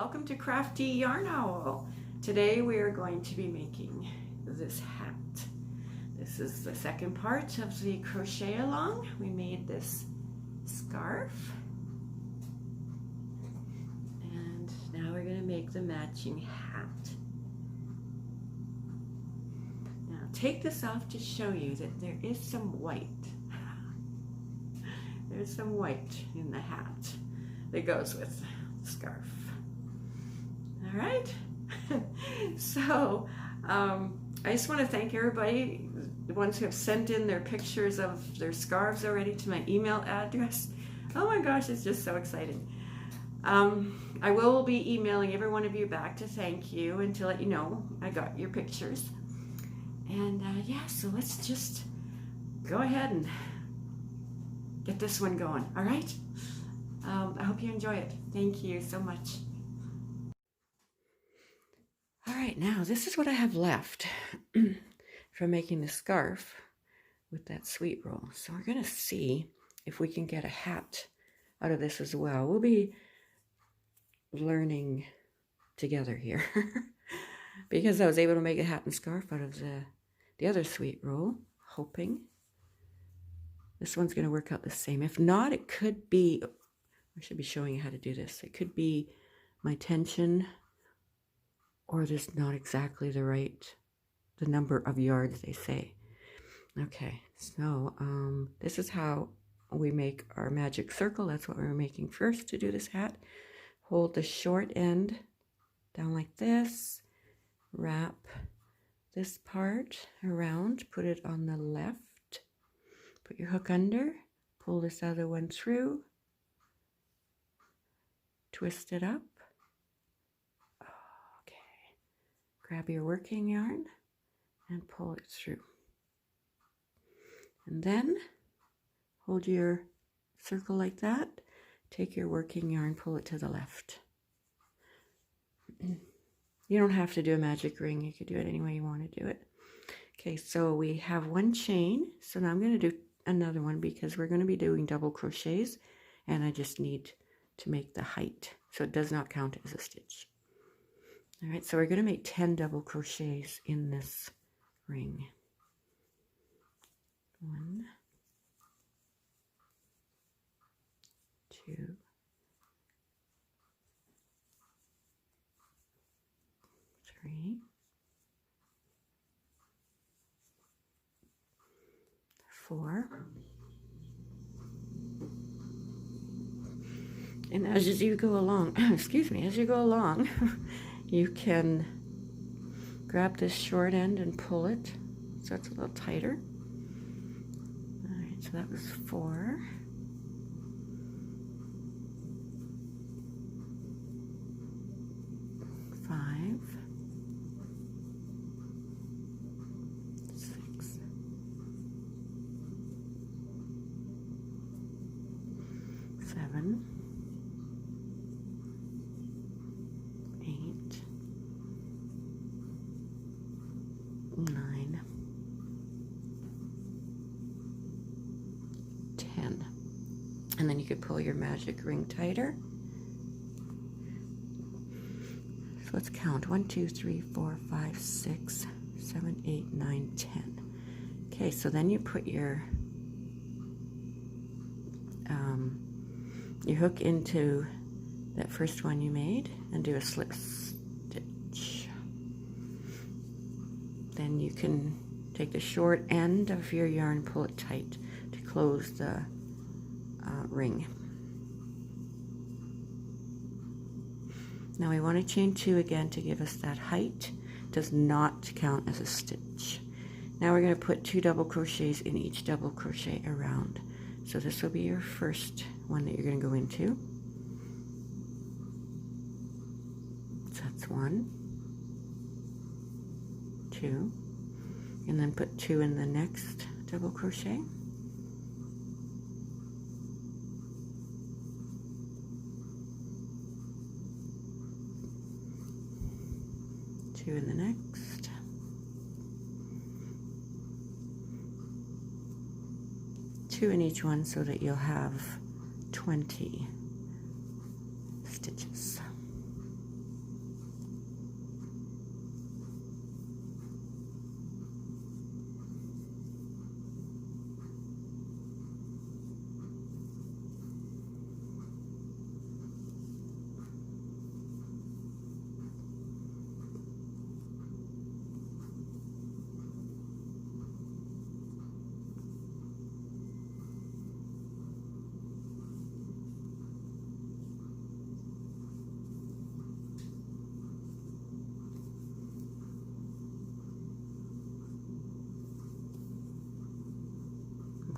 welcome to Crafty Yarn Owl. Today we are going to be making this hat. This is the second part of the crochet along. We made this scarf and now we're going to make the matching hat. Now take this off to show you that there is some white. There's some white in the hat that goes with the scarf. All right, so I just want to thank everybody, the ones who have sent in their pictures of their scarves already to my email address. Oh my gosh, it's just so exciting. I will be emailing every one of you back to thank you and to let you know I got your pictures. And yeah, so let's just go ahead and get this one going, all right? I hope you enjoy it. Thank you so much. All right, now this is what I have left from making the scarf with that sweet roll. So we're gonna see if we can get a hat out of this as well. We'll be learning together here because I was able to make a hat and scarf out of the other sweet roll, hoping this one's gonna work out the same. If not, it could be, I should be showing you how to do this. It could be my tension, or just not exactly the number of yards they say. Okay, so this is how we make our magic circle. That's what we're making first to do this hat. Hold the short end down like this, wrap this part around, put it on the left, put your hook under, pull this other one through, twist it up. Grab your working yarn and pull it through. And then hold your circle like that. Take your working yarn, pull it to the left. You don't have to do a magic ring. You could do it any way you want to do it. Okay, so we have one chain. So now I'm going to do another one because we're going to be doing double crochets and I just need to make the height. So it does not count as a stitch. All right, so we're going to make 10 double crochets in this ring. 1, 2, 3, 4. And as you go along, excuse me, as you go along, you can grab this short end and pull it so it's a little tighter. All right, so that was 4. 5. 6. 7. 9, 10, and then you could pull your magic ring tighter. So let's count 1, 2, 3, 4, 5, 6, 7, 8, 9, 10. Okay, so then you put your hook into that first one you made and do a slip stitch. Then you can take the short end of your yarn, pull it tight to close the ring. Now we want to chain 2 again to give us that height. Does not count as a stitch. Now we're going to put 2 double crochets in each double crochet around. So this will be your first one that you're going to go into. So that's 1, 2, and then put 2 in the next double crochet. 2 in the next. 2 in each one so that you'll have 20 stitches.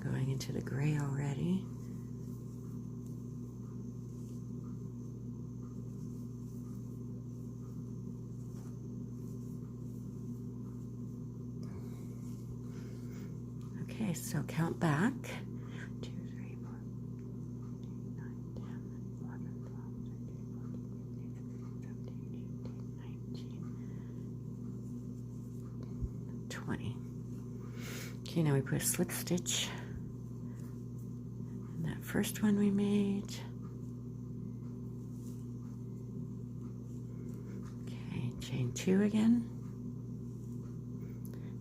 going into the gray already. Okay, so count back. 2, 3, 4, 9, 10, 11, 12, 13, 14, 15, 16, 17, 18, 19, 20. Okay, now we put a slip stitch in that first one we made. Okay, chain 2 again.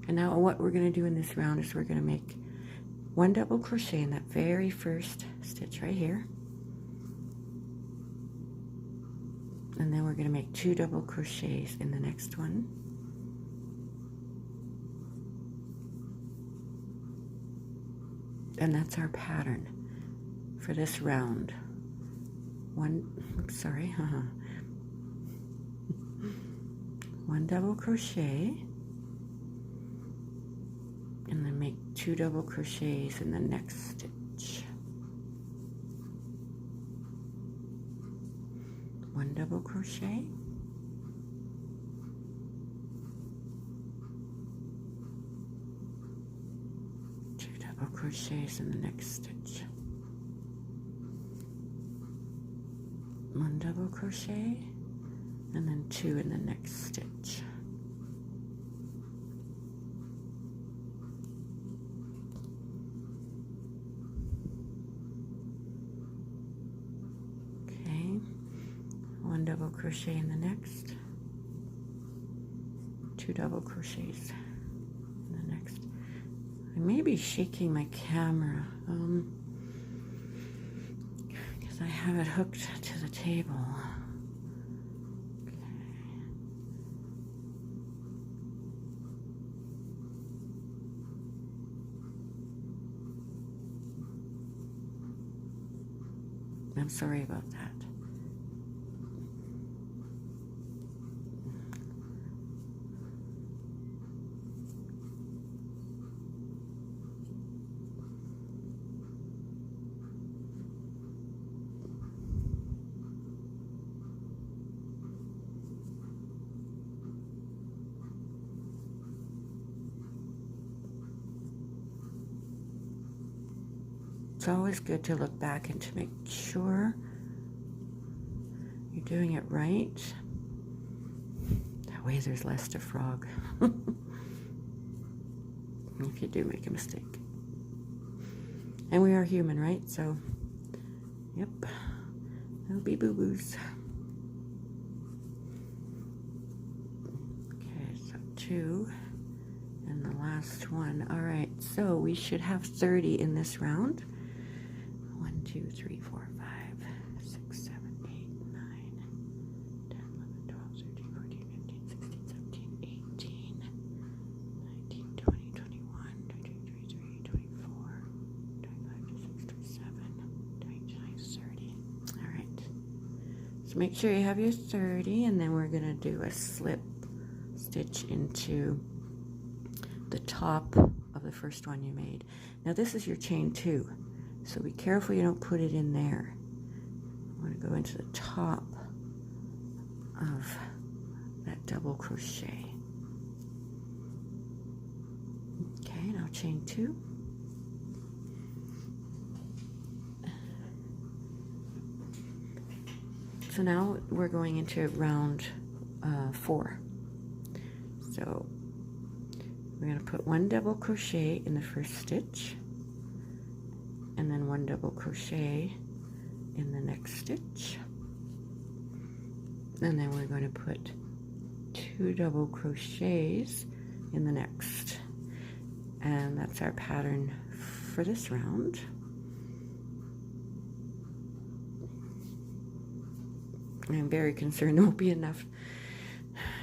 And now what we're going to do in this round is we're going to make 1 double crochet in that very first stitch right here. And then we're going to make 2 double crochets in the next one. And that's our pattern for this round. 1 double crochet, and then make 2 double crochets in the next stitch. 1 double crochet, crochets in the next stitch. 1 double crochet, and then 2 in the next stitch. Okay, 1 double crochet in the next, 2 double crochets in the next. I may be shaking my camera because I have it hooked to the table. Okay. I'm sorry about that. It's always good to look back and to make sure you're doing it right. That way there's less to frog. If you do make a mistake. And we are human, right? So, yep, there'll be boo-boos. Okay, so 2 and the last one. All right, so we should have 30 in this round. 1, 2, 3, 4, 5, 6, 7, 8, 9, 10, 11, 12, 13, 14, 15, 16, 17, 18, 19, 20, 21, 22, 23, 24, 25, 26, 27, 29, 30. All right. So make sure you have your 30, and then we're going to do a slip stitch into the top of the first one you made. Now this is your chain 2. So be careful you don't put it in there. I want to go into the top of that double crochet. Okay, now chain 2. So now we're going into round 4. So we're going to put 1 double crochet in the first stitch, and then 1 double crochet in the next stitch, and then we're going to put 2 double crochets in the next, and that's our pattern for this round. I'm very concerned there won't be enough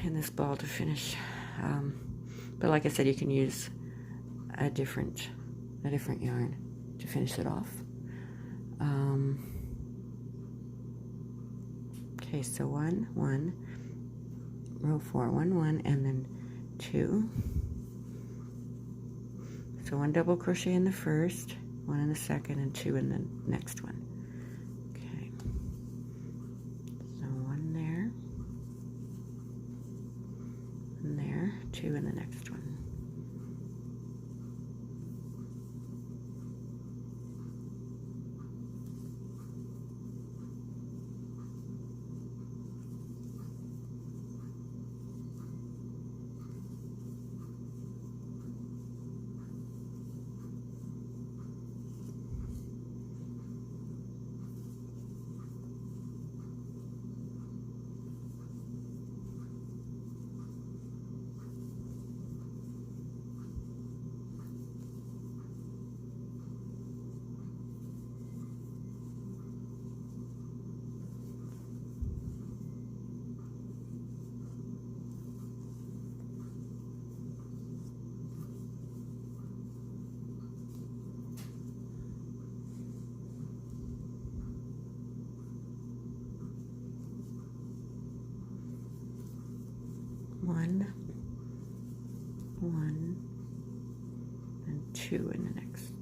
in this ball to finish, but like I said, you can use a different yarn to finish it off. Okay, so 1, 1, row 4, 1, 1, and then 2. So 1 double crochet in the first, 1 in the second, and 2 in the next one. Okay, so 1 there, and there, 2 in the next one. One, and 2 in the next.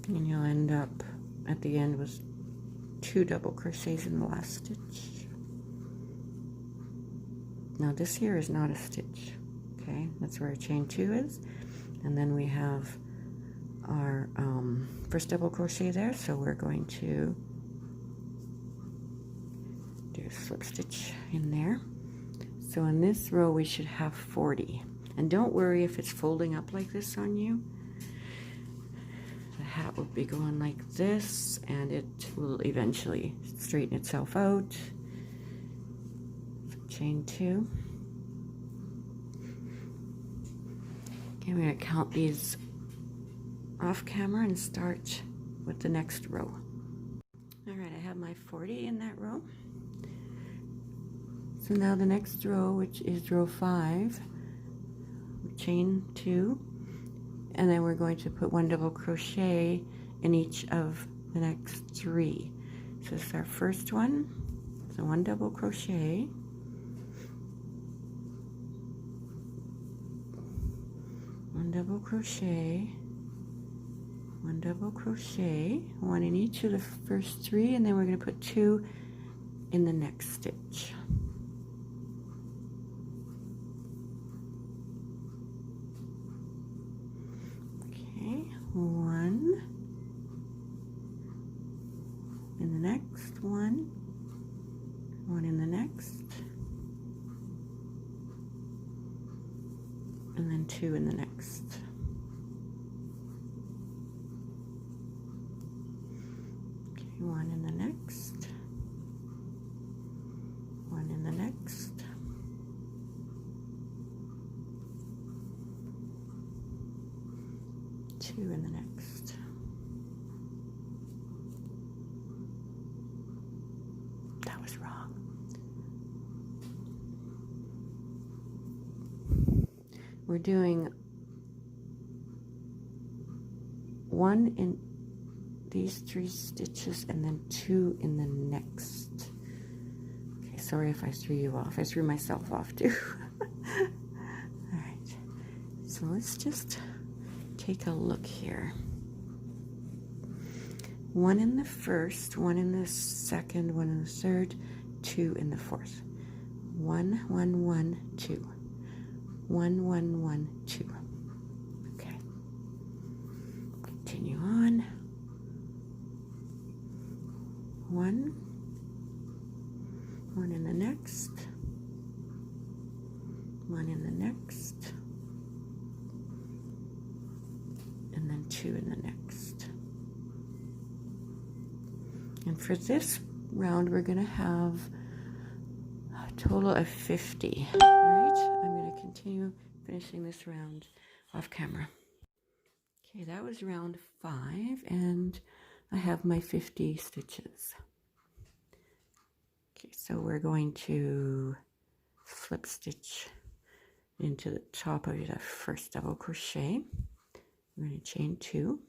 And you'll end up at the end with 2 double crochets in the last stitch. Now this here is not a stitch, okay? That's where our chain 2 is. And then we have our first double crochet there, so we're going to do a slip stitch in there. So in this row we should have 40. And don't worry if it's folding up like this on you. The hat will be going like this, and it will eventually straighten itself out. So chain 2. Okay, I'm going to count these off camera and start with the next row. All right, I have my 40 in that row. So now the next row, which is row 5, chain 2, and then we're going to put 1 double crochet in each of the next 3. So this is our first one. So 1 double crochet, 1 double crochet, 1 double crochet, 1 in each of the first 3, and then we're going to put 2 in the next stitch. Okay, 1 in the next one, 1 in the next, and then 2 in the next. Okay, 1 in the next, 1 in the next, 2 in the next. That was wrong. We're doing 1 in these 3 stitches and then 2 in the next. Okay, sorry if I threw you off. I threw myself off too. All right, so let's just take a look here. 1 in the first, 1 in the second, 1 in the third, 2 in the fourth. 1, 1, 1, 2. 1, 1, 1, 2. Okay. Continue on. one in the next, one in the next, and then 2 in the next. And for this round, we're going to have a total of 50. All right, I'm going to continue finishing this round off camera. Okay, that was round 5, and I have my 50 stitches. Okay, so we're going to slip stitch into the top of the first double crochet. We're going to chain 2.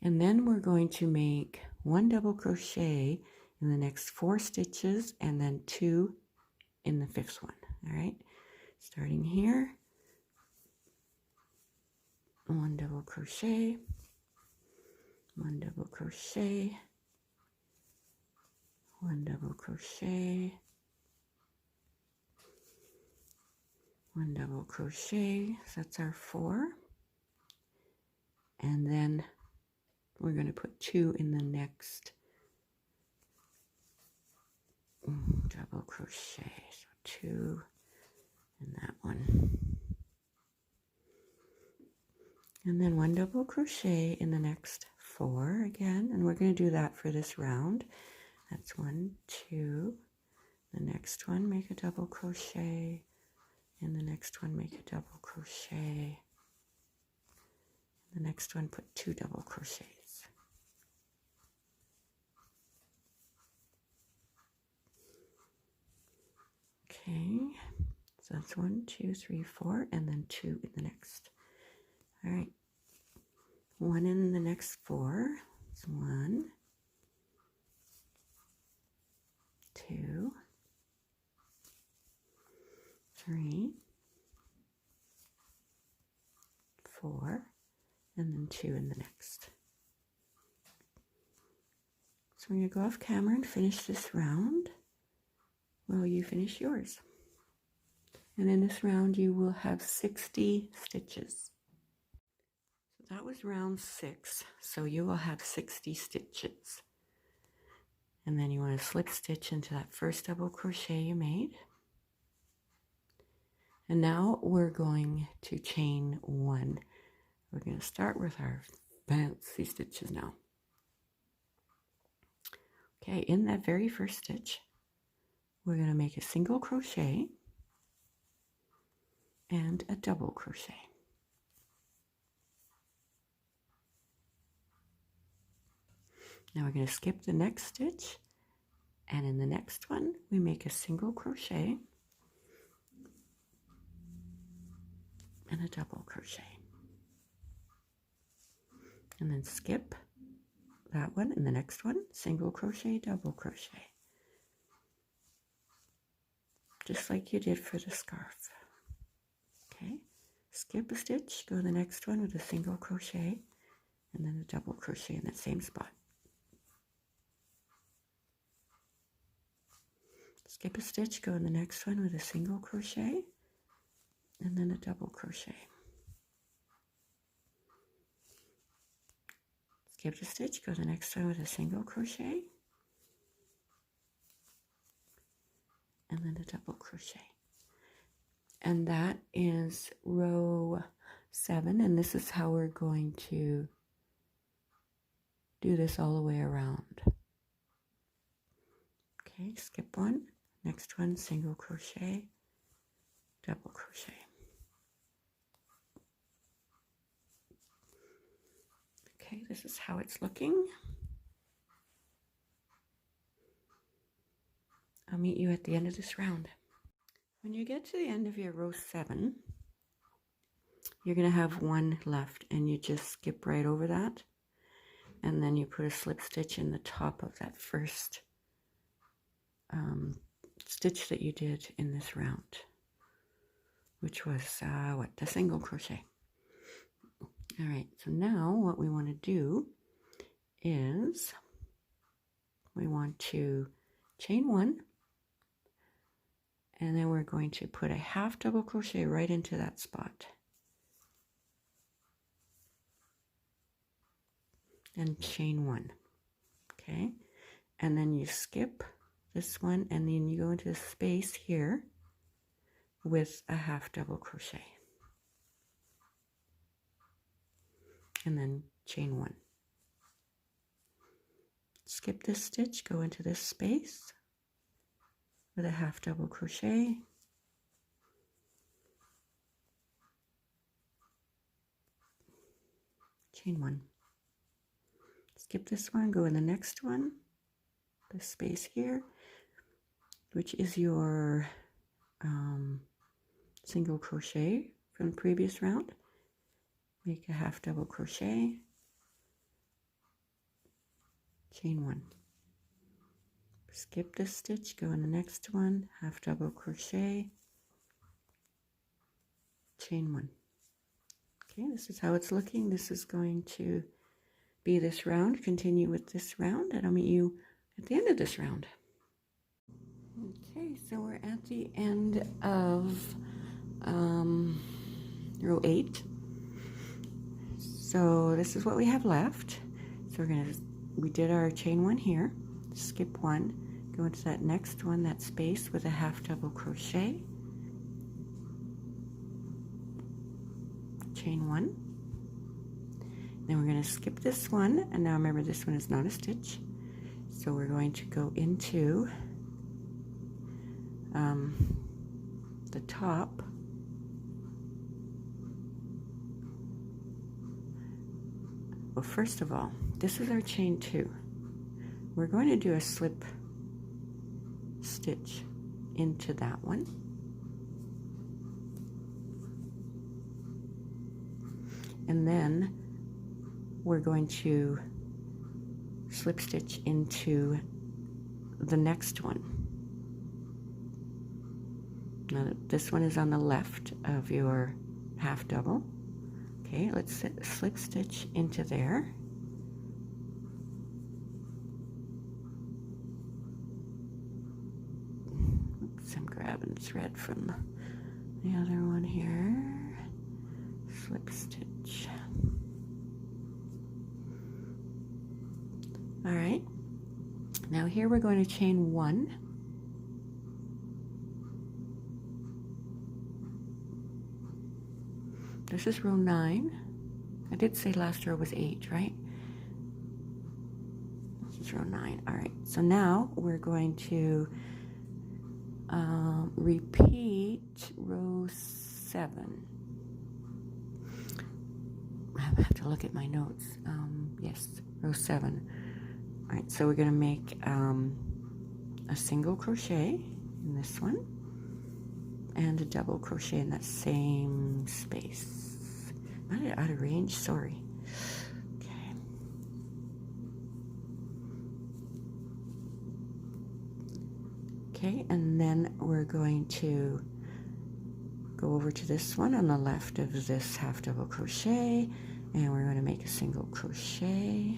And then we're going to make 1 double crochet in the next 4 stitches and then 2 in the 5th one. All right, starting here, 1 double crochet, 1 double crochet, 1 double crochet, 1 double crochet, so that's our 4. And then we're going to put 2 in the next double crochet, so 2 in that one. And then 1 double crochet in the next 4 again, and we're going to do that for this round. That's 1, 2, the next one make a double crochet, and the next one make a double crochet, the next one put 2 double crochets. Okay, so that's 1, 2, 3, 4, and then 2 in the next. All right, 1 in the next 4. It's 1, 2, 3, 4, and then 2 in the next. So we're going to go off camera and finish this round while you finish yours. And in this round you will have 60 stitches. So that was round 6, so you will have 60 stitches. And then you want to slip stitch into that first double crochet you made. And now we're going to chain 1. We're going to start with our fancy stitches now. Okay, in that very first stitch, we're going to make a single crochet and a double crochet. Now we're going to skip the next stitch, and in the next one we make a single crochet and a double crochet, and then skip that one, and the next one single crochet, double crochet, just like you did for the scarf. Okay, skip a stitch, go to the next one with a single crochet and then a double crochet in that same spot. Skip a stitch, go in the next one with a single crochet and then a double crochet. Skip a stitch, go to the next one with a single crochet and then a double crochet. And that is row 7, and this is how we're going to do this all the way around. Okay, skip one, next one single crochet, double crochet. Okay, this is how it's looking. I'll meet you at the end of this round. When you get to the end of your row 7, you're going to have 1 left, and you just skip right over that, and then you put a slip stitch in the top of that first stitch that you did in this round, which was the single crochet. All right, so now what we want to do is we want to chain 1, and then we're going to put a half double crochet right into that spot and chain 1. Okay, and then you skip this one, and then you go into the space here with a half double crochet, and then chain 1. Skip this stitch, go into this space with a half double crochet, chain 1. Skip this one, go in the next one, the space here, which is your single crochet from the previous round. Make a half double crochet, chain 1. Skip this stitch, go in the next one, half double crochet, chain 1. Okay, this is how it's looking. This is going to be this round. Continue with this round, and I'll meet you at the end of this round. Okay, so we're at the end of row 8. So this is what we have left. So we did our chain 1 here, skip 1, go into that next one, that space with a half double crochet, chain 1. Then we're going to skip this one, and now remember this one is not a stitch, so we're going to go into the top Well, first of all, this is our chain 2. We're going to do a slip stitch into that one. And then we're going to slip stitch into the next one. Now this one is on the left of your half double. Okay, let's slip stitch into there. Oops, I'm grabbing thread from the other one here. Slip stitch. All right, now here we're going to chain 1. This is row 9. I did say last row was 8, right? This is row 9. All right, so now we're going to repeat row 7. I have to look at my notes. Yes, row 7. All right, so we're going to make a single crochet in this one and a double crochet in that same space. Am I out of range? Sorry. Okay. Okay, and then we're going to go over to this one on the left of this half double crochet, and we're going to make a single crochet.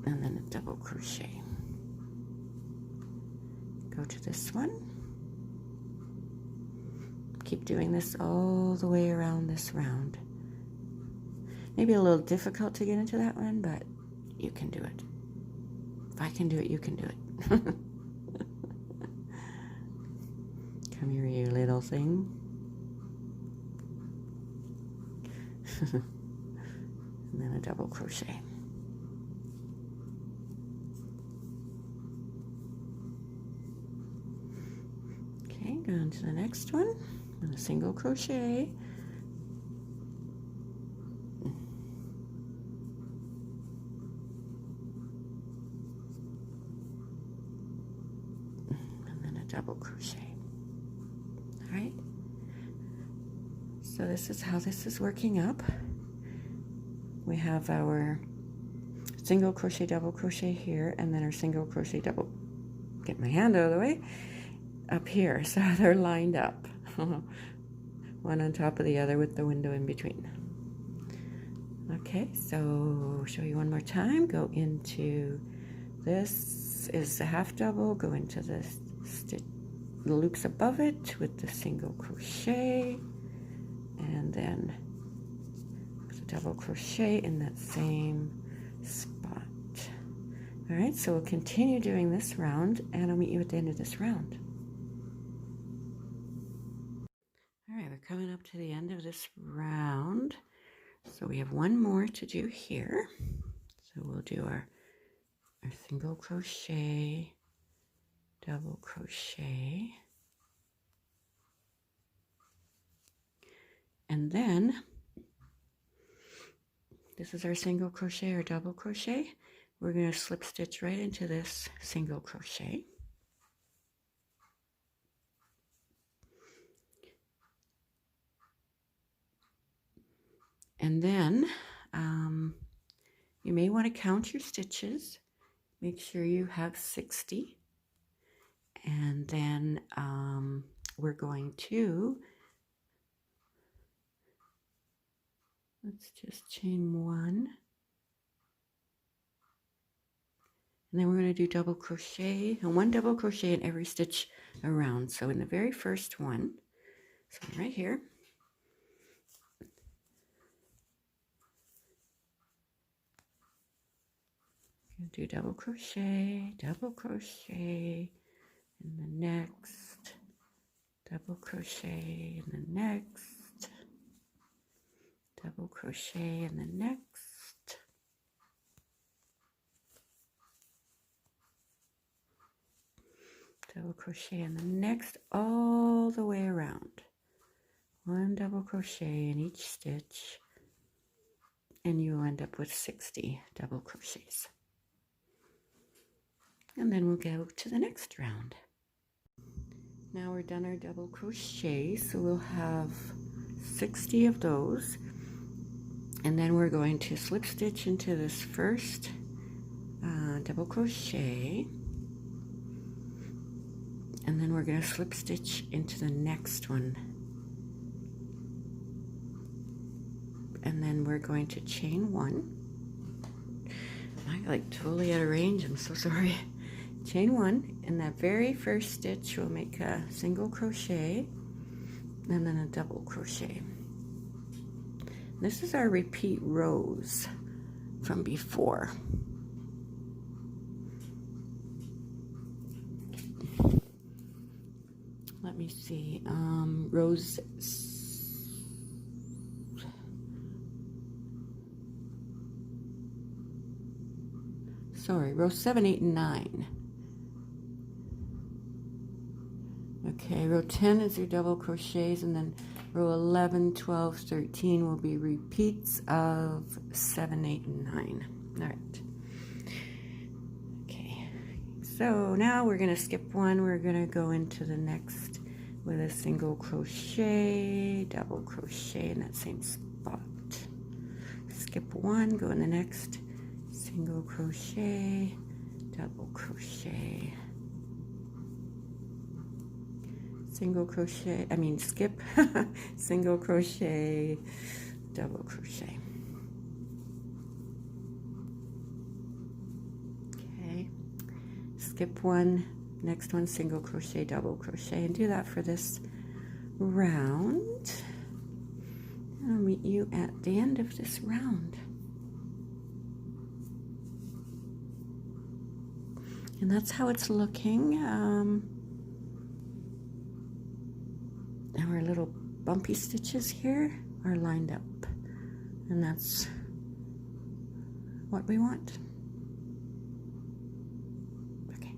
And then a double crochet. Go to this one. Keep doing this all the way around this round. Maybe a little difficult to get into that one, but you can do it. If I can do it, you can do it. Come here, you little thing. And then a double crochet. Okay, go on to the next one and a single crochet. And then a double crochet. All right. So this is how this is working up. We have our single crochet, double crochet here, and then our single crochet, double, get my hand out of the way, up here. So they're lined up, one on top of the other with the window in between. Okay, so show you one more time. Go into this is the half double, go into the stitch, the loops above it with the single crochet, and then double crochet in that same spot. All right, so we'll continue doing this round, and I'll meet you at the end of this round. All right, we're coming up to the end of this round. So we have one more to do here. So we'll do our single crochet, double crochet, and then this is our single crochet or double crochet. We're going to slip stitch right into this single crochet. And then you may want to count your stitches. Make sure you have 60. And then we're going to, let's just chain 1. And then we're going to do double crochet, and 1 double crochet in every stitch around. So in the very first one, so right here, do double crochet in the next, double crochet in the next, double crochet in the next, double crochet in the next, all the way around. 1 double crochet in each stitch, and you'll end up with 60 double crochets. And then we'll go to the next round. Now we're done our double crochet, so we'll have 60 of those. And then we're going to slip stitch into this first double crochet. And then we're going to slip stitch into the next one. And then we're going to chain 1. I'm like totally out of range, I'm so sorry. Chain 1, in that very first stitch we'll make a single crochet and then a double crochet. This is our repeat rows from before. Let me see, rows, row 7, 8, and 9. Okay, row 10 is your double crochets, and then row 11, 12, 13 will be repeats of 7, 8, and 9. All right. Okay, so now we're going to skip 1. We're going to go into the next with a single crochet, double crochet in that same spot. Skip 1, go in the next, single crochet, double crochet. Single crochet, skip, single crochet, double crochet. Okay, skip 1, next one, single crochet, double crochet, and do that for this round. And I'll meet you at the end of this round. And that's how it's looking. Our little bumpy stitches here are lined up, and that's what we want. Okay.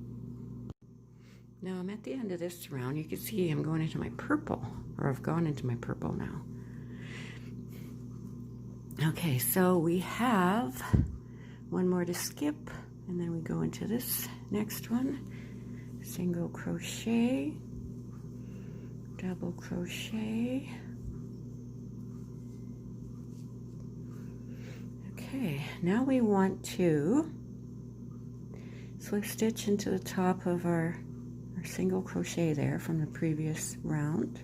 Now I'm at the end of this round. You can see I'm going into my purple, or I've gone into my purple now. Okay, so we have 1 more to skip, and then we go into this next one, single crochet, double crochet. Okay, now we want to slip stitch into the top of our single crochet there from the previous round.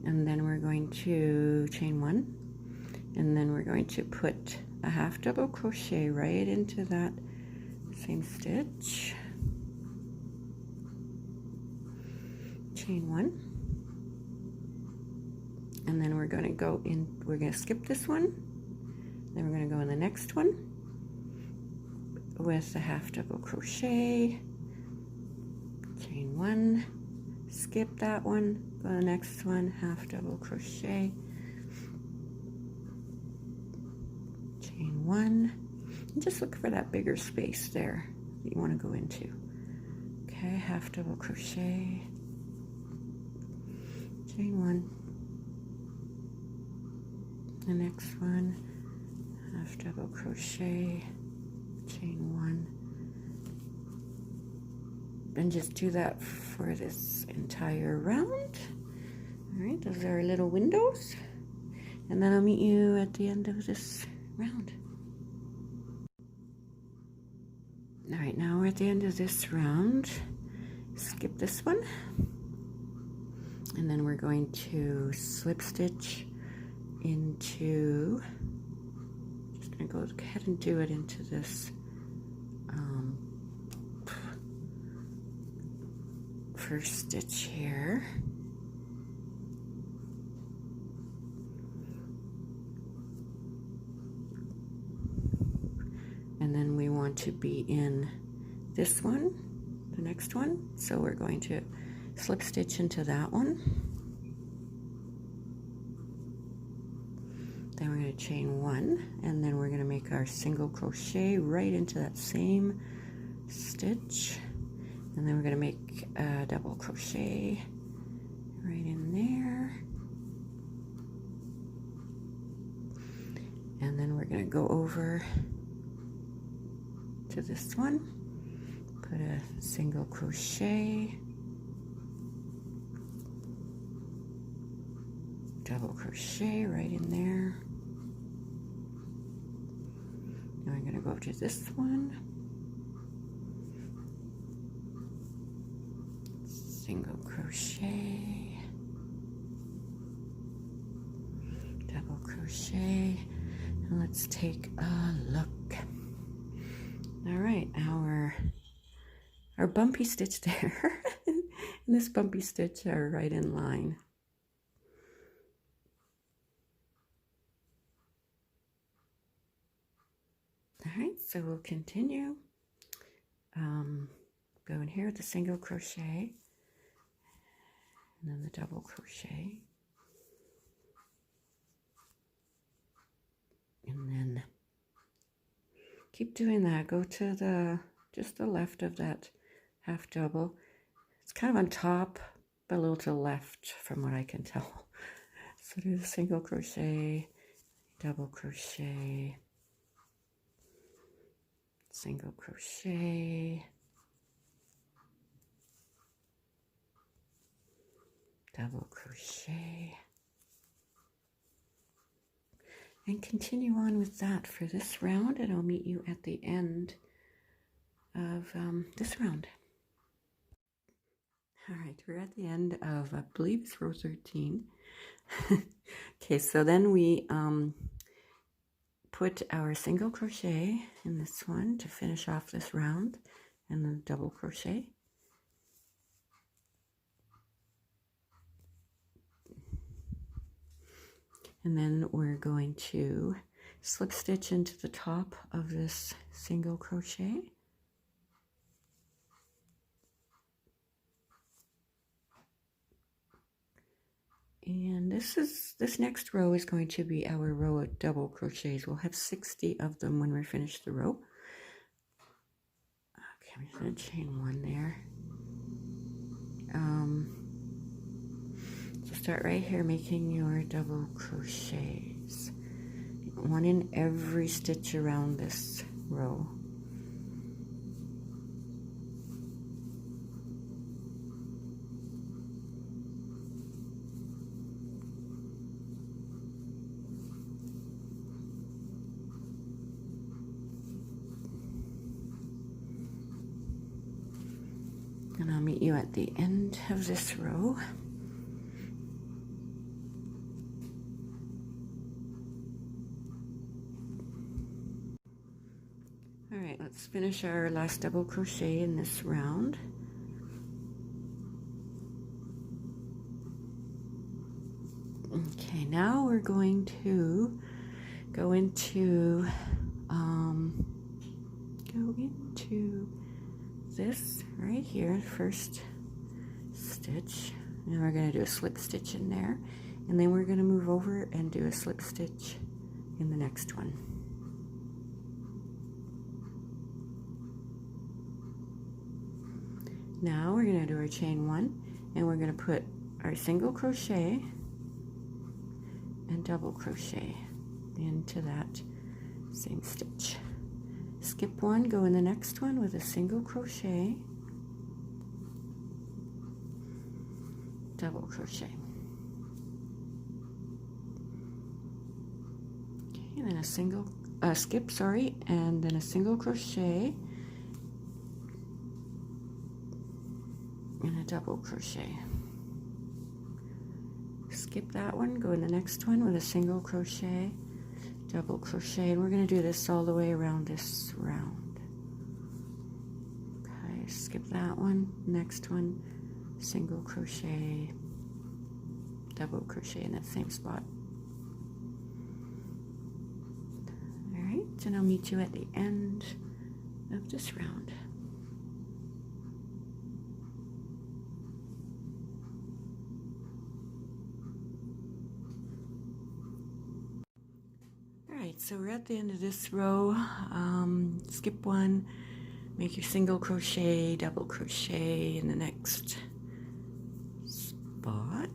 And then we're going to chain 1, and then we're going to put a half double crochet right into that same stitch, chain 1, and then we're going to go in, we're going to skip this one, then we're going to go in the next one with a half double crochet, chain 1, skip that one, go to the next one, half double crochet, chain 1, and just look for that bigger space there that you want to go into. Okay, half double crochet, chain 1, the next one, half double crochet, chain 1, and just do that for this entire round. All right, those are our little windows, and then I'll meet you at the end of this round. All right, now we're at the end of this round. Skip this one, and then we're going to slip stitch into, just gonna go ahead and do it into this first stitch here. And then we want to be in this one, the next one. So we're going to slip stitch into that one. Then we're going to chain 1, and then we're going to make our single crochet right into that same stitch. And then we're going to make a double crochet right in there. And then we're going to go over to this one, put a single crochet, double crochet right in there. Now I'm going to go to this one, single crochet, double crochet, and let's take a look. All right, our bumpy stitch there and this bumpy stitch are right in line. All right, so we'll continue. Go in here with the single crochet, and then the double crochet, and then keep doing that. Go to just the left of that half double. It's kind of on top, but a little to the left from what I can tell. So do the single crochet, double crochet, single crochet, double crochet, and continue on with that for this round, and I'll meet you at the end of this round. All right, we're at the end of, I believe it's row 13. Okay, so then we put our single crochet in this one to finish off this round, and then double crochet. And then we're going to slip stitch into the top of this single crochet. And this next row is going to be our row of double crochets. We'll have 60 of them when we're finished the row. Okay, I'm just going to chain 1 there. So start right here making your double crochets. 1 in every stitch around this row. And I'll meet you at the end of this row. All right, let's finish our last double crochet in this round. Okay, now we're going to go into this right here, first stitch, and we're going to do a slip stitch in there, and then we're going to move over and do a slip stitch in the next one. Now we're going to do our chain 1, and we're going to put our single crochet and double crochet into that same stitch. Skip one, go in the next one with a single crochet, double crochet. Okay, and then a single skip, sorry, and then a single crochet and a double crochet. Skip that one, go in the next one with a single crochet, double crochet, and we're going to do this all the way around this round. Okay, skip that one, next one, single crochet, double crochet in that same spot. All right, and I'll meet you at the end of this round. So we're at the end of this row. Skip one, make your single crochet, double crochet in the next spot.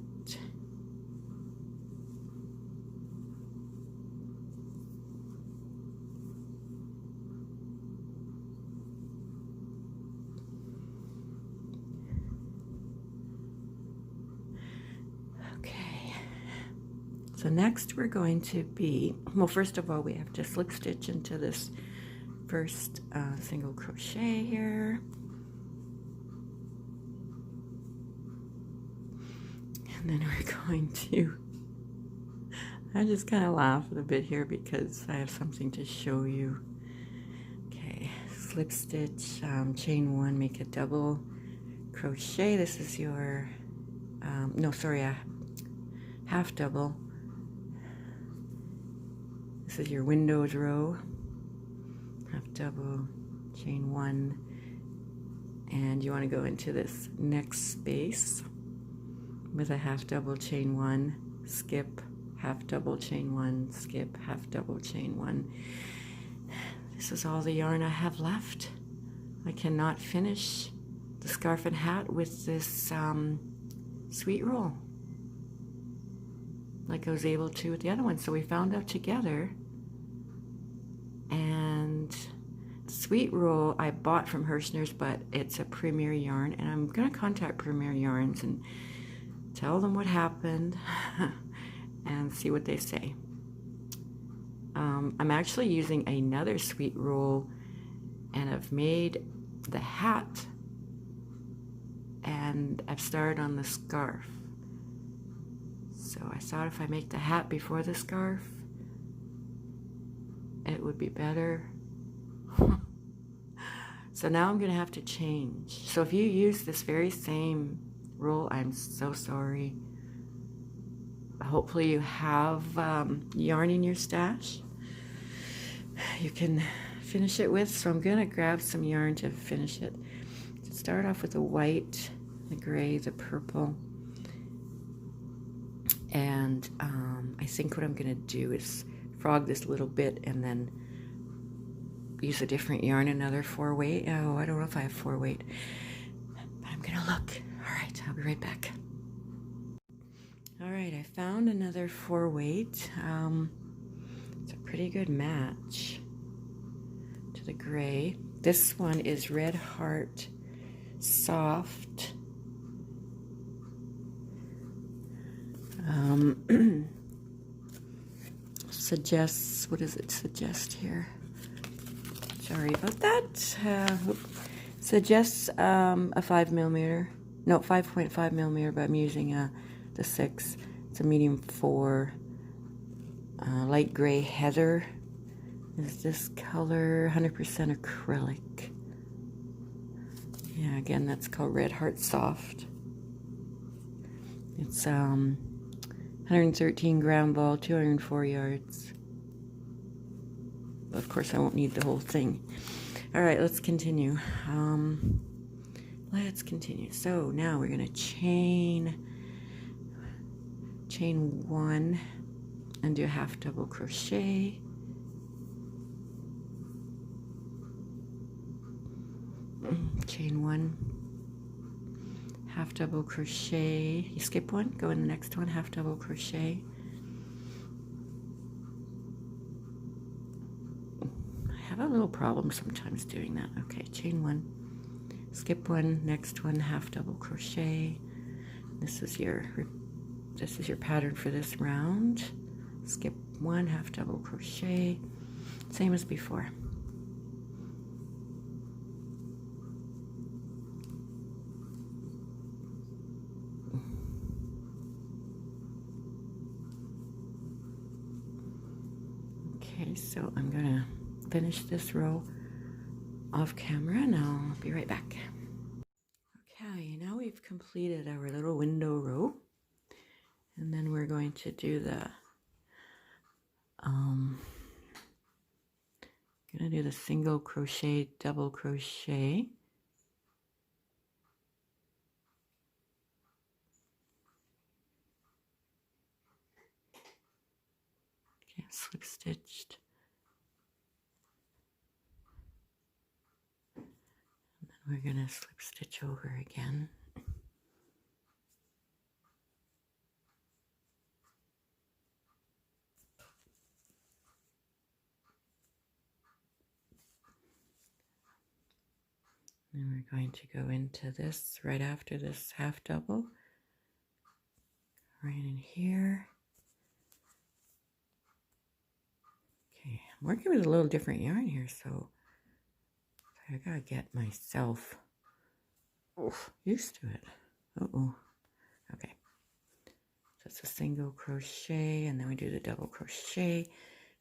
So next we're going to be, well, first of all, we have to slip stitch into this first single crochet here. And then we're going to, I just kind of laugh a bit here because I have something to show you. Okay, slip stitch, chain one, make a double crochet. This is your, no, sorry, a half double. This is your windows row, half double, chain one, and you want to go into this next space with a half double, chain one, skip, half double, chain one, skip, half double, chain one. This is all the yarn I have left. I cannot finish the scarf and hat with this sweet roll like I was able to with the other one. So we found out together, and sweet roll I bought from Hirschner's, but it's a Premier yarn, and I'm gonna contact Premier Yarns and tell them what happened and see what they say. I'm actually using another sweet roll, and I've made the hat and I've started on the scarf. So I thought if I make the hat before the scarf, it would be better. So now I'm going to have to change. So if you use this very same roll, I'm so sorry. Hopefully you have yarn in your stash you can finish it with. So I'm going to grab some yarn to finish it. So start off with the white, the gray, the purple. And I think what I'm going to do is frog this little bit and then use a different yarn, another 4-weight. Oh, I don't know if I have 4-weight, but I'm going to look. All right, I'll be right back. All right, I found another 4-weight. It's a pretty good match to the gray. This one is Red Heart Soft. Suggests, what does it suggest here? Sorry about that. Suggests a 5 millimeter, no, 5.5 millimeter, but I'm using the 6. It's a medium 4. Light gray heather is this color, 100% acrylic. Yeah, again, that's called Red Heart Soft. It's 113 ground ball, 204 yards. Of course, I won't need the whole thing. All right, let's continue. Let's continue. So now we're going to chain 1 and do a half double crochet. Chain 1, half double crochet. You skip one, go in the next one, half double crochet. I have a little problem sometimes doing that. Okay, chain 1, skip one, next one, half double crochet. This is your pattern for this round. Skip 1, half double crochet, same as before. Okay, so I'm gonna finish this row off camera and I'll be right back. Okay, now we've completed our little window row, and then we're going to do the single crochet, double crochet. Okay, slip stitched. And then we're gonna slip stitch over again. And we're going to go into this right after this half double, right in here. Okay, I'm working with a little different yarn here, so I gotta get myself used to it. Okay, so it's a single crochet, and then we do the double crochet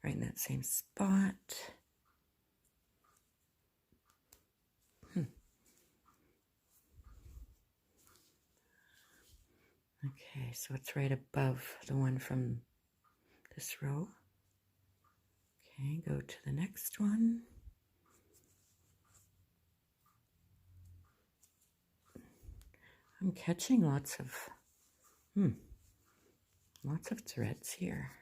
right in that same spot. Okay, so it's right above the one from this row. Okay, go to the next one. I'm catching lots of threads here.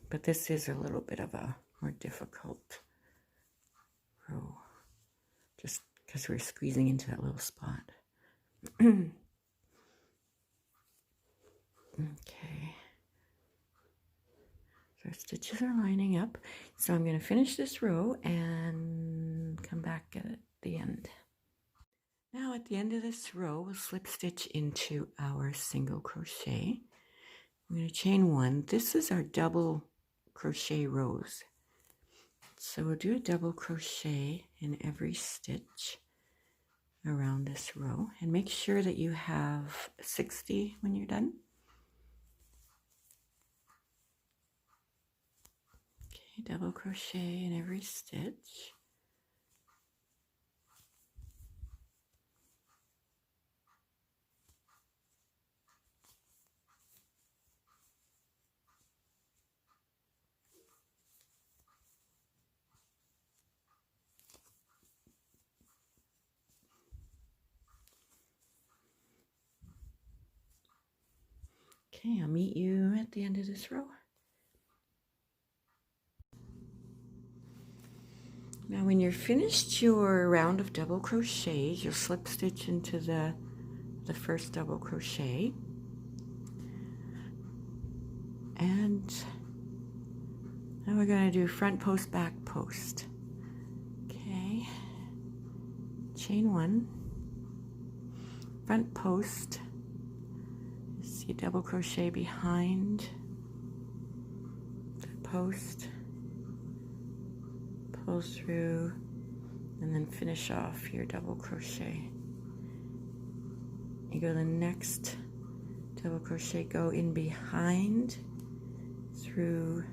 But this is a little bit of a more difficult row, just because we're squeezing into that little spot. Okay, so our stitches are lining up. So I'm going to finish this row and come back at the end. Now at the end of this row, we'll slip stitch into our single crochet. I'm going to chain 1. This is our double crochet rows. So we'll do a double crochet in every stitch around this row, and make sure that you have 60 when you're done. Okay, double crochet in every stitch. Okay, I'll meet you at the end of this row. Now when you're finished your round of double crochets, you'll slip stitch into the first double crochet. And now we're going to do front post, back post. Okay, chain 1, front post. You double crochet behind the post, pull through, and then finish off your double crochet. You go to the next double crochet, go in behind, through,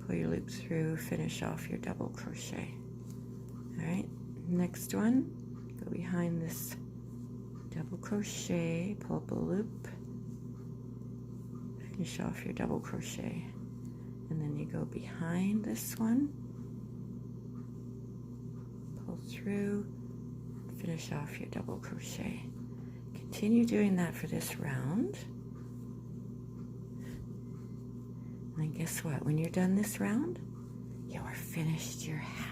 pull your loop through, finish off your double crochet. All right, next one, go behind this double crochet, pull up a loop, finish off your double crochet, and then you go behind this one, pull through, finish off your double crochet. Continue doing that for this round. And then guess what? When you're done this round, you are finished your hat.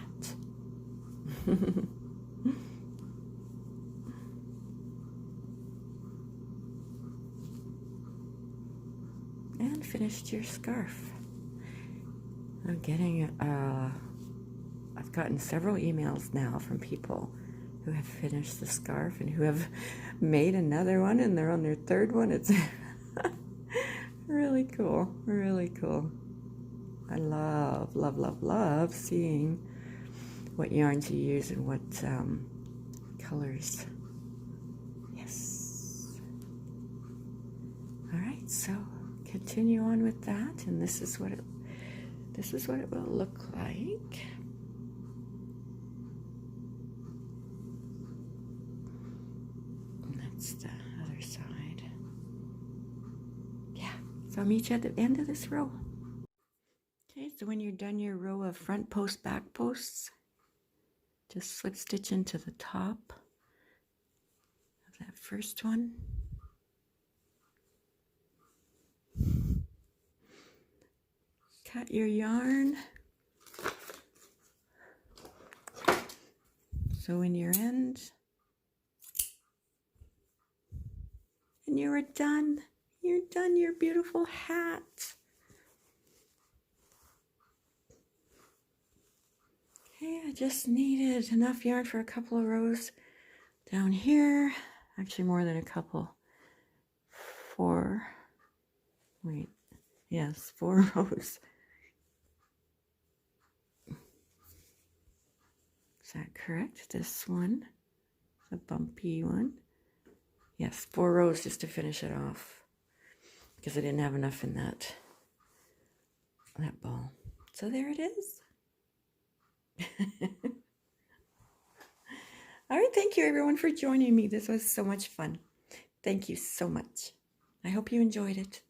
And finished your scarf. I'm getting, I've gotten several emails now from people who have finished the scarf and who have made another one and they're on their third one. It's really cool, really cool. I love, love, love, love seeing what yarns you use and what colors. Yes. All right, so continue on with that, and this is what it will look like. And that's the other side. Yeah, so I'll meet you at the end of this row. Okay, so when you're done your row of front post, back posts, just slip stitch into the top of that first one. Cut your yarn. So in your end, and you are done. You're done your beautiful hat. Okay, I just needed enough yarn for a couple of rows down here. Actually, more than a couple. 4 rows. Is that correct? This one, the bumpy one. Yes, 4 rows just to finish it off because I didn't have enough in that ball. So there it is. All right, thank you everyone for joining me. This was so much fun. Thank you so much. I hope you enjoyed it.